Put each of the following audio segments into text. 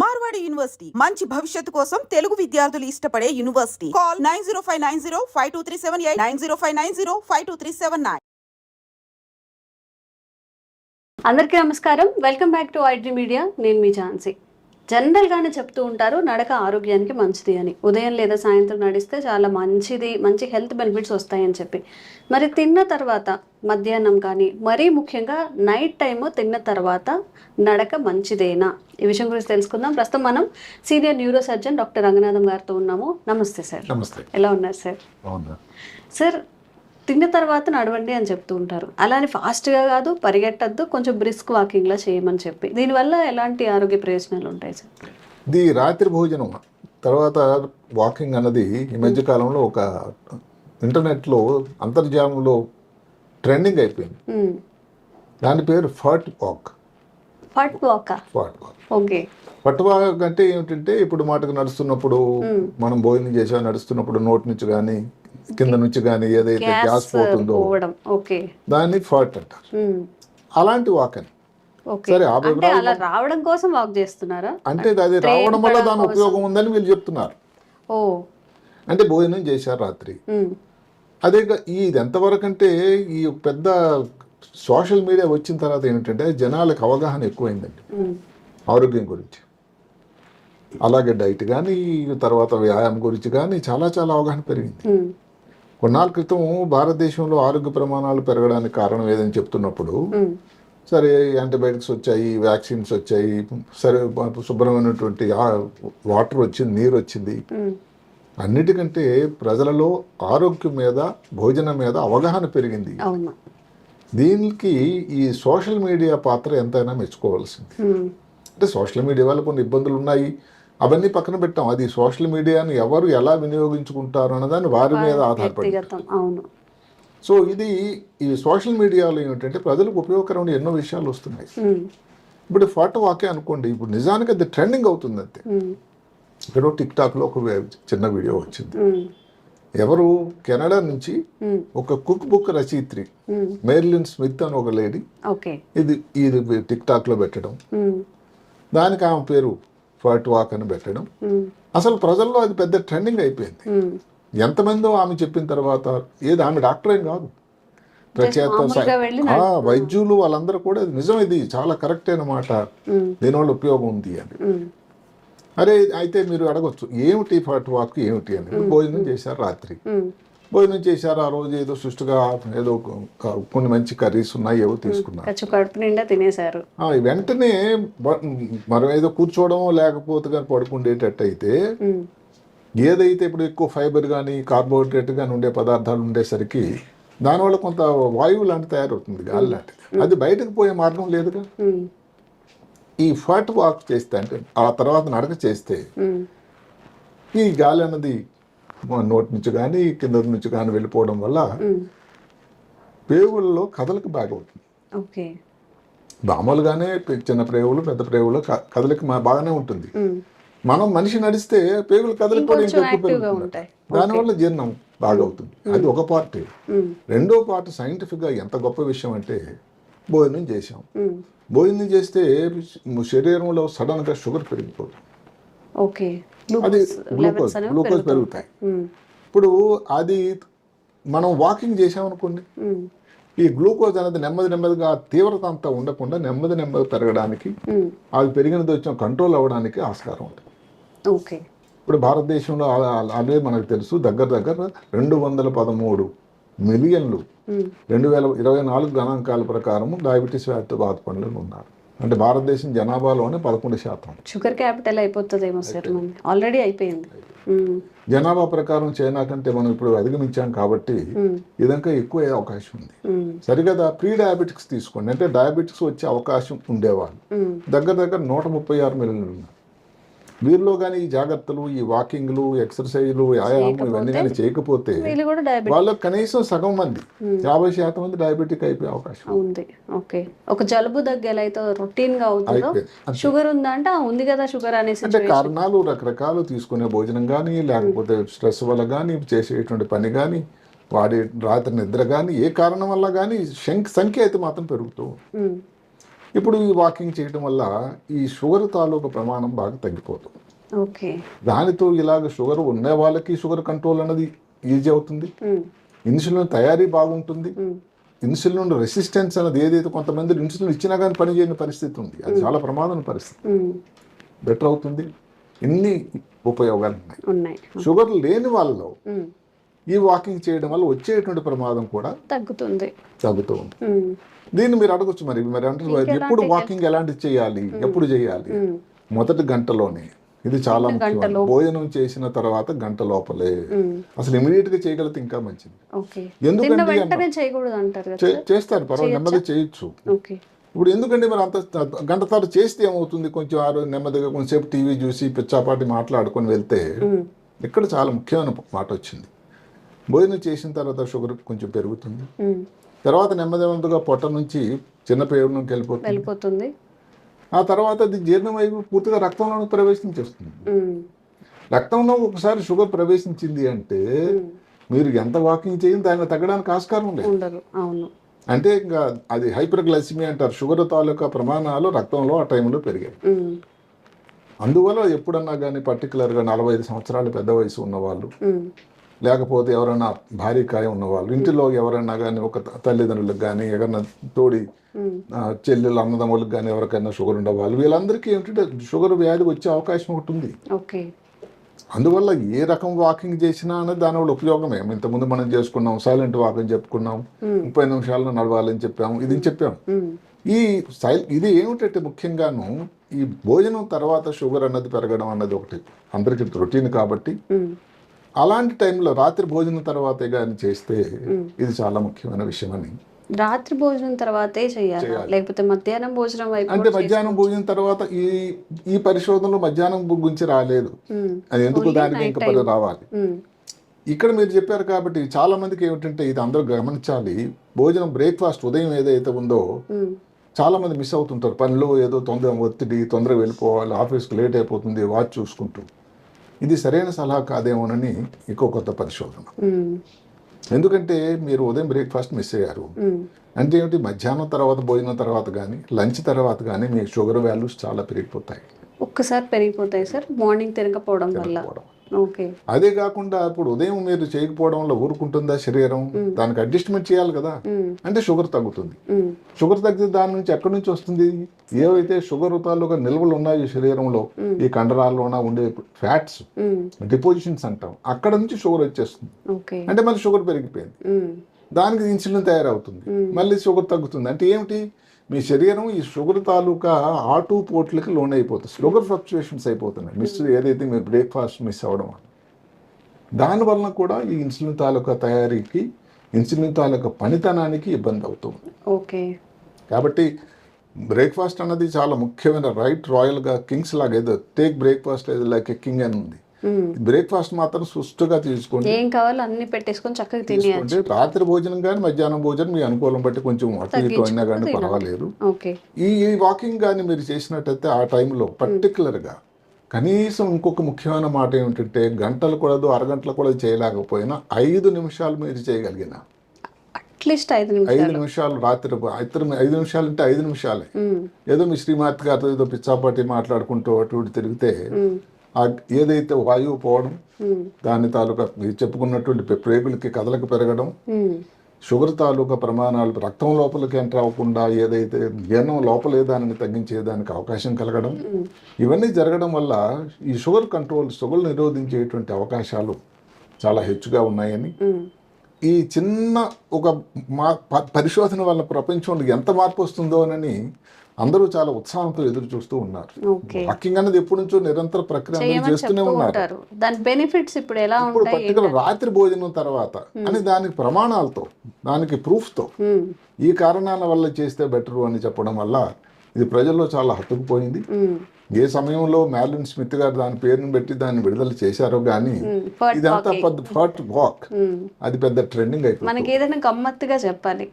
Marwadi university మంచి భవిష్యత్తు కోసం తెలుగు విద్యార్థులు ఇష్టపడే యూనివర్సిటీ. కాల్ 9059052378 9059052379. అందరికీ నమస్కారం. Welcome back to iDream media. నేను మీ ఝాన్సీ. జనరల్గానే చెప్తూ ఉంటారు నడక ఆరోగ్యానికి మంచిది అని. ఉదయం లేదా సాయంత్రం నడిస్తే చాలా మంచిది, మంచి హెల్త్ బెనిఫిట్స్ వస్తాయని చెప్పి. మరి తిన్న తర్వాత మధ్యాహ్నం కానీ మరీ ముఖ్యంగా నైట్ టైము తిన్న తర్వాత నడక మంచిదేనా? ఈ విషయం గురించి తెలుసుకుందాం. ప్రస్తుతం మనం senior neuro surgeon doctor Ranganatham గారితో ఉన్నాము. నమస్తే సార్. నమస్తే. ఎలా ఉన్నారు సార్? సార్, తిన్న తర్వాత నడవండి అని చెప్తూ ఉంటారు. అలానే ఫాస్ట్గా కాదు, పరిగెట్టద్దు, కొంచెం బ్రిస్క్ వాకింగ్లా చేయమని చెప్పి. దీనివల్ల ఎలాంటి ఆరోగ్య ప్రయోజనాలు ఉంటాయి సార్? ఇది రాత్రి భోజనం తర్వాత వాకింగ్ అన్నది ఈ మధ్య కాలంలో ఒక ఇంటర్నెట్లో అంతర్జాలంలో ట్రెండింగ్ అయిపోయింది. దాని పేరు ఫట్ వాక్. ఫట్ వాక్. ఓకే. ఫట్ వాక్ అంటే ఏమిటంటే ఇప్పుడు మాటకు నడుస్తున్నప్పుడు మనం భోజనం చేసా నడుస్తున్నప్పుడు నోటి నుంచి కానీ కింద నుంచి కానీ ఏదైతే గ్యాస్ పోతుందో దాన్ని ఫట్ అంటారు. అలాంటి వాక్ అని. సరే, అలా రావడం కోసం వాక్ చేస్తున్నారా? అంటే అది రావడం వల్ల దాని ఉపయోగం ఉందని వీళ్ళు చెప్తున్నారు. అంటే భోజనం చేశారు రాత్రి. అదే ఇది ఎంతవరకు అంటే ఈ పెద్ద సోషల్ మీడియా వచ్చిన తర్వాత ఏంటంటే జనాలకు అవగాహన ఎక్కువైందండి ఆరోగ్యం గురించి. అలాగే డైట్ కానీ తర్వాత వ్యాయామం గురించి కానీ చాలా చాలా అవగాహన పెరిగింది. కొన్నాళ్ళ క్రితం భారతదేశంలో ఆరోగ్య ప్రమాణాలు పెరగడానికి కారణం ఏదని చెప్తున్నప్పుడు సరే యాంటీబయాటిక్స్ వచ్చాయి, వ్యాక్సిన్స్ వచ్చాయి, సరే శుభ్రమైనటువంటి వాటర్ వచ్చింది, నీరు వచ్చింది. అన్నిటికంటే ప్రజలలో ఆరోగ్యం మీద భోజనం మీద అవగాహన పెరిగింది. దీనికి ఈ సోషల్ మీడియా పాత్ర ఎంతైనా మెచ్చుకోవాల్సింది. అంటే సోషల్ మీడియా వల్ల కొన్ని ఇబ్బందులు ఉన్నాయి, అవన్నీ పక్కన పెట్టాం. అది సోషల్ మీడియాని ఎవరు ఎలా వినియోగించుకుంటారు అన్నదాన్ని వారి మీద ఆధారపడి. సో ఇది ఈ సోషల్ మీడియాలో ఏమిటంటే ప్రజలకు ఉపయోగకరమైన ఎన్నో విషయాలు వస్తున్నాయి. ఇప్పుడు ఫోటో వాకే అనుకోండి, ఇప్పుడు నిజానికి అది ట్రెండింగ్ అవుతుంది అంతే. ఇక్కడ టిక్ టాక్లో ఒక చిన్న వీడియో వచ్చింది. ఎవరు కెనడా నుంచి ఒక కుక్ బుక్ రచయిత్రి మెర్లిన్ స్మిత్ అని ఒక లేడీ ఇది టిక్ టాక్ లో పెట్టడం, దానికి ఆమె పేరు ఫట్ వాక్ అని పెట్టడం. అసలు ప్రజల్లో అది పెద్ద ట్రెండింగ్ అయిపోయింది. ఎంతమందో ఆమె చెప్పిన తర్వాత, ఏది ఆమె డాక్టర్ ఏం కాదు, ప్రత్యేక వైద్యులు వాళ్ళందరూ కూడా నిజం, ఇది చాలా కరెక్ట్ అయిన మాట, దీనివల్ల ఉపయోగం ఉంది అని. అరే అయితే మీరు అడగొచ్చు ఏమిటి ఫట్ వాక్ ఏమిటి అని. భోజనం చేశారు రాత్రి, భోజనం చేశారు, ఆ రోజు ఏదో సుష్టిగా ఏదో కొన్ని మంచి కర్రీస్ ఉన్నాయి, ఏవో తీసుకున్నారు, తినేశారు. వెంటనే మనం ఏదో కూర్చోవడం లేకపోతే కానీ పడుకుండేటట్టు అయితే ఏదైతే ఇప్పుడు ఎక్కువ ఫైబర్ కానీ కార్బోహైడ్రేట్ కానీ ఉండే పదార్థాలు ఉండేసరికి దానివల్ల కొంత వాయువు లాంటి తయారవుతుంది, గాలి లాంటిది. అది బయటకు పోయే మార్గం లేదుగా. ఈ ఫట్ వాక్ చేస్తే అంటే ఆ తర్వాత నడక చేస్తే ఈ గాలి అన్నది నోటి నుంచి కానీ కింద నుంచి కానీ వెళ్ళిపోవడం వల్ల పేగులలో కదలిక బాగా అవుతుంది. మామూలుగానే చిన్న ప్రేగులు పెద్ద ప్రేగులు కదలిక బాగానే ఉంటుంది. మనం మనిషి నడిస్తే పేగులు కదలిక కూడా ఇంకా ఎక్కువ పెరుగుతుంది, దానివల్ల జీర్ణం బాగా అవుతుంది. అది ఒక పార్ట్. రెండో పార్ట్ సైంటిఫిక్ గా ఎంత గొప్ప విషయం అంటే, భోజనం చేసాం, భోజనం చేస్తే శరీరంలో సడన్ గా షుగర్ పెరిగిపోతుంది, అది గ్లూకోజ్ పెరుగుతాయి. ఇప్పుడు అది మనం వాకింగ్ చేసామనుకోండి, ఈ గ్లూకోజ్ అనేది నెమ్మదిగా తీవ్రత అంతా ఉండకుండా నెమ్మది పెరగడానికి, అది పెరిగినది వచ్చిన కంట్రోల్ అవ్వడానికి ఆస్కారం ఉంటుంది. ఇప్పుడు భారతదేశంలో అదే మనకు తెలుసు, దగ్గర 213 మిలియన్లు 2024 గణాంకాల ప్రకారం డయాబెటీస్ వ్యాధితో బాధపడుతూ ఉన్నారు. అంటే భారతదేశం జనాభాలోనే 11%. షుగర్ క్యాపిటల్ అయిపోతుందేమో సార్, ఆల్రెడీ అయిపోయింది. జనాభా ప్రకారం చైనా కంటే మనం ఇప్పుడు అధిగమించాం కాబట్టి ఇదంతా ఎక్కువ అయ్యే అవకాశం ఉంది. సరిగదా ప్రీ డయాబెటిక్స్ తీసుకోండి, అంటే డయాబెటిక్స్ వచ్చే అవకాశం ఉండేవాళ్ళు దగ్గర 136 మిలియన్లు ఉన్నారు. వీరిలో కానీ ఈ జాగ్రత్తలు, ఈ వాకింగ్లు, ఎక్సర్సైజ్లు, వ్యాయామం ఇవన్నీ కానీ చేయకపోతే వాళ్ళకి కనీసం సగం మంది 50% మంది డయాబెటిక్ అయిపోయే అవకాశం ఉంది. ఓకే, ఒక జలుబు దగ్గరైతే రొటీన్ గా అవుతుందో షుగర్ ఉందా అంటే ఉంది కదా షుగర్ అనేసి. అంటే కారణాలు రకరకాలు, తీసుకునే భోజనం కానీ లేకపోతే స్ట్రెస్ వల్ల కానీ చేసేటువంటి పని కానీ వాడి రాత్రి నిద్ర కానీ ఏ కారణం వల్ల కానీ సంఖ్య అయితే మాత్రం పెరుగుతూ. ఇప్పుడు ఈ వాకింగ్ చేయడం వల్ల ఈ షుగర్ తాలూకు ప్రమాణం బాగా తగ్గిపోతుంది. ఓకే. దానితో ఇలాగ షుగర్ ఉన్న వాళ్ళకి షుగర్ కంట్రోల్ అనేది ఈజీ అవుతుంది. ఇన్సులిన్ తయారీ బాగుంటుంది. ఇన్సులిన్ రెసిస్టెన్స్ అనేది ఏదైతే కొంతమంది ఇన్సులిన్ ఇచ్చినా కానీ పనిచేయని పరిస్థితి ఉంది, అది చాలా ప్రమాదం పరిస్థితి. బెటర్ అవుతుంది. ఇన్ని ఉపయోగాలు ఉన్నాయి. షుగర్ లేని వాళ్ళలో ఈ వాకింగ్ చేయడం వల్ల వచ్చేటువంటి ప్రమాదం కూడా తగ్గుతూ ఉంది. దీన్ని మీరు అడగొచ్చు, మరి అంటారు ఎప్పుడు వాకింగ్ ఎలాంటిది చేయాలి, ఎప్పుడు చేయాలి? మొదటి గంటలోనే. ఇది చాలా ముఖ్యం. భోజనం చేసిన తర్వాత గంట లోపలే, అసలు ఇమీడియట్ గా చేయగలిగితే ఇంకా మంచిది. ఎందుకంటే చేస్తారు, పర్వాలేదు, నెమ్మదిగా చేయొచ్చు. ఇప్పుడు ఎందుకంటే మరి అంత గంట తర్వాత చేస్తే ఏమవుతుంది, కొంచెం నెమ్మదిగా కొంచెంసేపు టీవీ చూసి పిచ్చాపాటి మాట్లాడుకొని వెళ్తే ఇక్కడ చాలా ముఖ్యమైన మాట వచ్చింది. భోజనం చేసిన తర్వాత షుగర్ కొంచెం పెరుగుతుంది, తర్వాత నెమ్మదిగా పొట్ట నుంచి చిన్న పేరులోకి వెళ్ళిపోతుంది. ఆ తర్వాత అది జీర్ణమై పూర్తిగా రక్తంలో ప్రవేశించేస్తుంది. రక్తంలో ఒకసారి షుగర్ ప్రవేశించింది అంటే మీరు ఎంత వాకింగ్ చేయండి దాన్ని తగ్గడానికి ఆస్కారం లేదు. అంటే ఇంకా అది హైపర్గ్లైసిమియా అంటారు. షుగర్ తాలూకా ప్రమాణాలు రక్తంలో ఆ టైంలో పెరిగాయి. అందువల్ల ఎప్పుడన్నా కానీ పర్టికులర్గా 45 సంవత్సరాలు పెద్ద వయసు ఉన్నవాళ్ళు, లేకపోతే ఎవరైనా భారీకాయ ఉన్నవాళ్ళు, ఇంటిలో ఎవరైనా కానీ ఒక తల్లిదండ్రులకు కానీ ఎవరైనా తోడి చెల్లెలు అన్నదమ్ములకు కానీ ఎవరికైనా షుగర్ ఉండేవాళ్ళు, వీళ్ళందరికీ ఏంటంటే షుగర్ వ్యాధి వచ్చే అవకాశం ఒకటి ఉంది. అందువల్ల ఏ రకం వాకింగ్ చేసినా అనేది దానివల్ల ఉపయోగమే. ఇంతకుముందు మనం చేసుకున్నాం, సైలెంట్ వాకింగ్ చెప్పుకున్నాం, 30 నిమిషాల్లో నడవాలని చెప్పాము, ఇది చెప్పాము. ఇది ఏమిటంటే ముఖ్యంగాను ఈ భోజనం తర్వాత షుగర్ అన్నది పెరగడం అన్నది ఒకటి అందరికీ రొటీన్ కాబట్టి అలాంటి టైంలో రాత్రి భోజనం తర్వాతే కానీ చేస్తే ఇది చాలా ముఖ్యమైన విషయం అని. రాత్రి భోజనం తర్వాతే చేయాలి, లేకపోతే మధ్యాహ్నం భోజనం అంటే మధ్యాహ్నం భోజనం తర్వాత ఈ పరిశోధనలో మధ్యాహ్నం గురించి రాలేదు, అది ఎందుకు దానికి ఇంకా రావాలి. ఇక్కడ మీరు చెప్పారు కాబట్టి చాలా మందికి ఏమిటంటే ఇది అందరూ గమనించాలి. భోజనం బ్రేక్ఫాస్ట్ ఉదయం ఏదైతే ఉందో చాలా మంది మిస్ అవుతుంటారు. పనిలో ఏదో తొందరగా వెళ్ళిపోవాలి, ఆఫీస్కి లేట్ అయిపోతుంది, వాచ్ చూసుకుంటూ. ఇది సరైన సలహా కాదేమోనని ఇంకో కొత్త పరిశోధన. ఎందుకంటే మీరు ఉదయం బ్రేక్ఫాస్ట్ మిస్ అయ్యారు అంటే ఏమిటి, మధ్యాహ్నం తర్వాత భోజనం తర్వాత కానీ లంచ్ తర్వాత కానీ మీ షుగర్ వాల్యూస్ చాలా పెరిగిపోతాయి. ఒక్కసారి పెరిగిపోతాయి సార్, మార్నింగ్ తినకపోవడం వల్ల. అదే కాకుండా ఇప్పుడు ఉదయం మీరు చేయకపోవడం వల్ల ఊరుకుంటుందా శరీరం, దానికి అడ్జస్ట్మెంట్ చేయాలి కదా, అంటే షుగర్ తగ్గుతుంది. షుగర్ తగ్గితే దాని నుంచి ఎక్కడి నుంచి వస్తుంది, ఏవైతే షుగర్ తాలూకా నిల్వలు ఉన్నాయి శరీరంలో, ఈ కండరాల్లోన ఉండే ఫ్యాట్స్ డిపోజిషన్స్ అంటాం, అక్కడ నుంచి షుగర్ వచ్చేస్తుంది. అంటే మళ్ళీ షుగర్ పెరిగిపోయింది, దానికి ఇన్సులిన్ తయారవుతుంది, మళ్ళీ షుగర్ తగ్గుతుంది. అంటే ఏమిటి, మీ శరీరం ఈ షుగర్ తాలూకా ఆటుపోట్లకి లోన్ అయిపోతుంది, షుగర్ ఫ్లక్చుయేషన్స్ అయిపోతున్నాయి. ఏదైతే మీరు బ్రేక్ఫాస్ట్ మిస్ అవ్వడం దానివల్ల కూడా ఈ ఇన్సులిన్ తాలూకా తయారీకి, ఇన్సులిన్ తాలూకా పనితనానికి ఇబ్బంది అవుతుంది. కాబట్టి బ్రేక్ఫాస్ట్ అన్నది చాలా ముఖ్యమైన రాయల్గా కింగ్స్ లాగా, ఏదో take breakfast like a king అని ఉంది. బ్రేక్ఫాస్ట్ మాత్రం సుష్టుగా తీసుకోండి, ఏం కావాలో అన్ని పెట్టేసుకొని చక్కగా తినేయండి. రాత్రి భోజనం కానీ మధ్యాహ్నం భోజనం మీ అనుకూలం బట్టి కొంచెం అటు ఇటు అయినా కానీ పర్వాలేదు. ఈ వాకింగ్ కానీ మీరు చేసినట్టయితే ఆ టైంలో పర్టికులర్గా కనీసం ఇంకొక ముఖ్యమైన మాట ఏమిటంటే గంటలు కూడా అరగంటలు కూడా చేయలేకపోయినా 5 నిమిషాలు మీరు చేయగలిగిన, అట్లీస్ట్ 5 నిమిషాలు రాత్రి 5 నిమిషాలు అంటే 5 నిమిషాలే. ఏదో మీ శ్రీమాత గారితో ఏదో పిచ్చాపాటి మాట్లాడుకుంటూ అటు ఇటు తిరిగితే ఏదైతే వాయువు పోవడం, దాని తాలూకా చెప్పుకున్నటువంటి ప్రేగులకి కదలకు పెరగడం, షుగర్ తాలూకా ప్రమాణాలు రక్తం లోపలికి ఎంటర్ అవ్వకుండా ఏదైతే జీర్ణం లోపలే దానిని తగ్గించేదానికి అవకాశం కలగడం, ఇవన్నీ జరగడం వల్ల ఈ షుగర్ నిరోధించేటువంటి అవకాశాలు చాలా హెచ్చుగా ఉన్నాయని, ఈ చిన్న ఒక పరిశోధన వల్ల ప్రపంచంలో ఎంత మార్పు వస్తుందో అని అందరూ చాలా ఉత్సాహంతో ఎదురు చూస్తూ ఉన్నారు. వాకింగ్ అనేది ఎప్పటి నుంచో నిరంతర ప్రక్రియ చేస్తూనే ఉన్నారు. దాని బెనిఫిట్స్ ఇప్పుడు ఎలా ఉంటాయి, ఇప్పుడు పర్టికులర్ రాత్రి భోజనం తర్వాత అని దానికి ప్రమాణాలతో, దానికి ప్రూఫ్ తో, ఈ కారణాల వల్ల చేస్తే బెటర్ అని చెప్పడం వల్ల ఇది ప్రజల్లో చాలా హత్తుకుపోయింది. ఏ సమయంలో మ్యాలిన్ స్మిత్ గారు దాని పేరును పెట్టి దాన్ని విడుదల చేశారో గానీ ఇదంతా ఫాట్ వాక్, అది పెద్ద ట్రెండింగ్ అయిపోయింది. మనకి ఏదైనా గమ్మత్తుగా చెప్పాలి,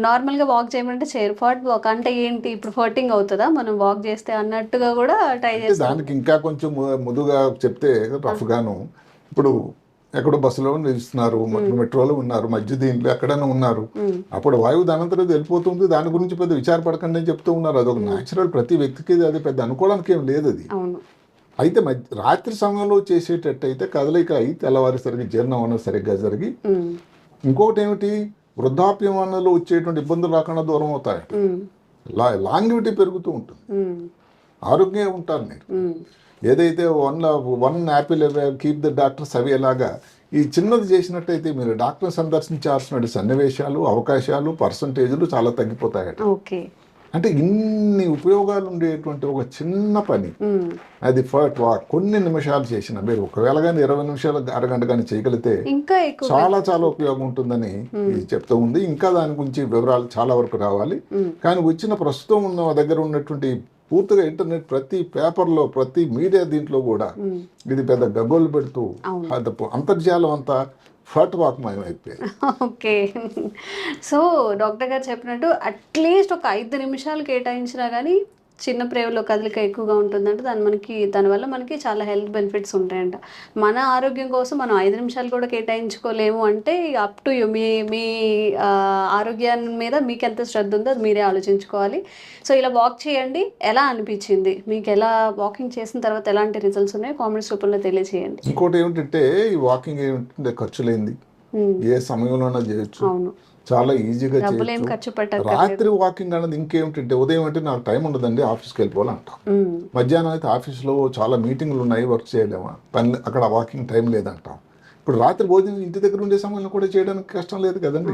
నార్మల్గా వాక్ చేయమంటే చేయరు, ఫాట్ వాక్ అంటే ఏంటి, ఇప్పుడు ఫర్టింగ్ అవుతుందా మనం వాక్ చేస్తే అన్నట్టుగా కూడా ట్రై చేస్తాం. దానికి ఇంకా కొంచెం ముదుగా చెప్తే రఫ్గాను, ఇప్పుడు ఎక్కడో బస్సులో నిలుస్తున్నారు, మెట్రోలో ఉన్నారు, మధ్య దీంట్లో ఎక్కడైనా ఉన్నారు, అప్పుడు వాయువు దానంతరం వెళ్ళిపోతుంది, దాని గురించి పెద్ద విచారపడకండి అని చెప్తూ ఉన్నారు. అదొక న్యాచురల్, ప్రతి వ్యక్తికి అది పెద్ద అనుకోవడానికి ఏం లేదు అది. అయితే రాత్రి సమయంలో చేసేటట్టయితే కదలిక అయి తెల్లవారేసరికి జీర్ణం అనేది సరిగ్గా జరిగి, ఇంకొకటి ఏమిటి, వృద్ధాప్యం అన్నలో వచ్చేటువంటి ఇబ్బందులు రాకుండా దూరం అవుతాయి. లాంగివిటీ పెరుగుతూ ఉంటుంది, ఆరోగ్యంగా ఉంటారు మీరు. ఏదైతే one Apple keep the doctors అవి ఎలాగా ఈ చిన్నది చేసినట్టయితే మీరు డాక్టర్ సందర్శించాల్సిన సన్నివేశాలు, అవకాశాలు, పర్సంటేజ్లు చాలా తగ్గిపోతాయట. అంటే ఇన్ని ఉపయోగాలు ఉండేటువంటి ఒక చిన్న పని అది కొన్ని నిమిషాలు చేసిన మీరు ఒకవేళ కానీ 20 నిమిషాలు అరగంట కానీ చేయగలిగితే చాలా చాలా ఉపయోగం ఉంటుందని చెప్తూ ఉంది. ఇంకా దాని గురించి వివరాలు చాలా వరకు రావాలి. కానీ వచ్చిన ప్రస్తుతం ఉన్న దగ్గర ఉన్నటువంటి పూర్తిగా ఇంటర్నెట్ ప్రతి పేపర్లో, ప్రతి మీడియా దీంట్లో కూడా ఇది పెద్ద గగ్గోలు పెడుతూ అంతర్జాలం అంతా ఫట్ వాక్మయం అయిపోయింది. ఓకే, సో డాక్టర్ గారు చెప్పినట్టు అట్లీస్ట్ ఒక 5 నిమిషాలు కేటాయించినా కానీ చిన్న ప్రేమలో కదలిక ఎక్కువగా ఉంటుందంటే దానివల్ల మనకి చాలా హెల్త్ బెనిఫిట్స్ ఉంటాయంట. మన ఆరోగ్యం కోసం మనం 5 నిమిషాలు కూడా కేటాయించుకోలేము అంటే అప్ టు యూ, మీ ఆరోగ్యాన్ని మీద మీకు ఎంత శ్రద్ధ ఉందో అది మీరే ఆలోచించుకోవాలి. సో ఇలా వాక్ చేయండి. ఎలా అనిపించింది మీకు? ఎలా వాకింగ్ చేసిన తర్వాత ఎలాంటి రిజల్ట్స్ ఉన్నాయో కామెంట్స్ రూపంలో తెలియజేయండి. ఇంకోటి ఏమిటంటే ఈ వాకింగ్ ఏమిటంటే ఖర్చు లేనిది, ఏ సమయంలోనైనా చేయొచ్చు, చాలా ఈజీగా చేయొచ్చు. రాత్రి వాకింగ్ అన్నది ఇంకేమిటంటే ఉదయం అంటే నాకు టైం ఉండదండి, ఆఫీస్కి వెళ్ళిపోవాలంటాం. మధ్యాహ్నం అయితే ఆఫీస్లో చాలా మీటింగ్లు ఉన్నాయి, వర్క్ చేయలేమా, పని అక్కడ వాకింగ్ టైం లేదంటాం. ఇప్పుడు రాత్రి భోజనం ఇంటి దగ్గర ఉండే సమయంలో కూడా చేయడానికి కష్టం లేదు కదండి.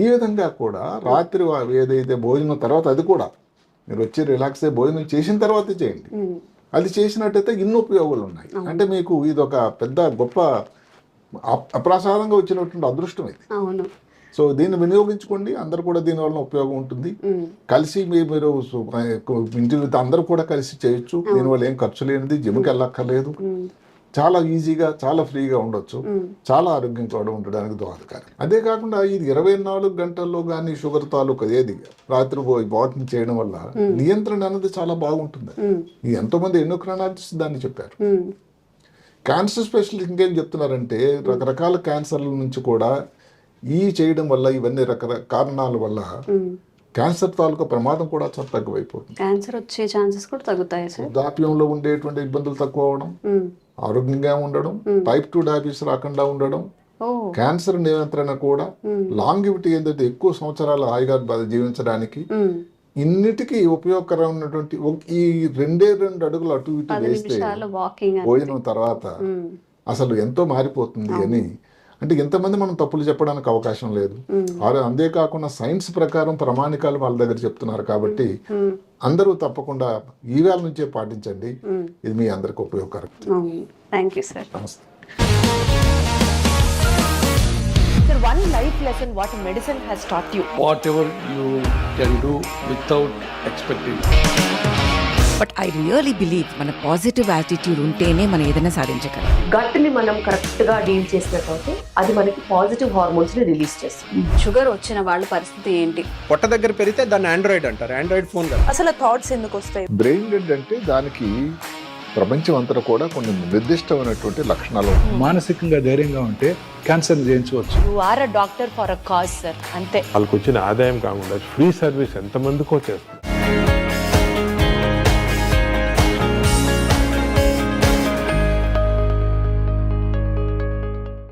ఈ విధంగా కూడా రాత్రి ఏదైతే భోజనం తర్వాత అది కూడా మీరు వచ్చి రిలాక్స్ అయ్యి భోజనం చేసిన తర్వాతే చేయండి. అది చేసినట్టయితే ఇన్ని ఉపయోగాలు ఉన్నాయి. అంటే మీకు ఇది ఒక పెద్ద గొప్ప అప్రసాదంగా వచ్చినటువంటి అదృష్టం ఇది. సో దీన్ని వినియోగించుకోండి, అందరు కూడా దీనివల్ల ఉపయోగం ఉంటుంది. కలిసి మీరు ఇంటి అందరూ కూడా కలిసి చేయొచ్చు. దీనివల్ల ఏం ఖర్చు లేనిది, జిమ్కి వెళ్ళక్కర్లేదు, చాలా ఈజీగా చాలా ఫ్రీగా ఉండొచ్చు, చాలా ఆరోగ్యం కూడా ఉండడానికి దోహదకారం. అదే కాకుండా ఇది 24 గంటల్లో కానీ షుగర్ తాలూకు ఏది రాత్రి వాకింగ్ చేయడం వల్ల నియంత్రణ అనేది చాలా బాగుంటుంది. ఎంతోమంది ఎండోక్రైనాలజిస్ట్ దాన్ని చెప్పారు. క్యాన్సర్ స్పెషలిస్ట్ ఇంకేం చెప్తున్నారంటే రకరకాల క్యాన్సర్ల నుంచి కూడా ఈ చేయడం వల్ల, ఇవన్నీ రకరకాల కారణాల వల్ల క్యాన్సర్ తాలూకా ప్రమాదం కూడా చాలా తక్కువైపోతుంది. క్యాన్సర్ వచ్చే ఛాన్సెస్ కూడా తగ్గుతాయి. వృద్ధాప్యంలో ఉండేటువంటి ఇబ్బందులు తక్కువ అవడం, ఆరోగ్యంగా ఉండడం, టైప్ 2 డయాబెటీస్ రాకుండా ఉండడం, క్యాన్సర్ నియంత్రణ కూడా, లాంగివిటీ ఏంటంటే ఎక్కువ సంవత్సరాలు హాయిగా జీవించడానికి, ఇన్నిటికీ ఉపయోగకరమైనటువంటి ఈ 2 అడుగులు అటు ఇటు వేస్తే భోజనం తర్వాత అసలు ఎంతో మారిపోతుంది అని. అంటే ఎంతమంది మనం తప్పులు చెప్పడానికి అవకాశం లేదు. అంతేకాకుండా సైన్స్ ప్రకారం ప్రమాణికాలు వాళ్ళ దగ్గర చెప్తున్నారు కాబట్టి అందరూ తప్పకుండా ఈవేళ నుంచే పాటించండి. ఇది మీ అందరికి ఉపయోగకరం. Thank you sir. నమస్తే. Sir, one life lesson what medicine has taught you. Whatever you can do without expecting. But I really believe మన పాజిటివ్ యాటిట్యూడ్ ఉంటేనే మనం ఏదైనా సాధించగలం. గట్ని మనం కరెక్ట్ గా డీల్ చేసినట్లయితే అది మనకి పాజిటివ్ హార్మోన్స్ ని రిలీజ్ చేస్తుంది. షుగర్ వచ్చిన వాళ్ళ పరిస్థితి ఏంటి? పొట్ట దగ్గర పెరిగితే దాన్ని ఆండ్రాయిడ్ అంటారు, ఆండ్రాయిడ్ ఫోన్ కదా. అసలు థాట్స్ ఎందుకు వస్తాయి? బ్రెయిన్ డెడ్ అంటే దానికి ప్రపంచం అంతా కూడా కొన్ని నిర్దిష్టమైనటువంటి లక్షణాలు. మానసికంగా ధైర్యంగా ఉంటే క్యాన్సర్ జయించవచ్చు. You are a doctor for a cause sir, అంతే. వాళ్ళకి వచ్చిన ఆదాయం కాకుండా ఫ్రీ సర్వీస్ ఎంతమందికో చేస్తుంది.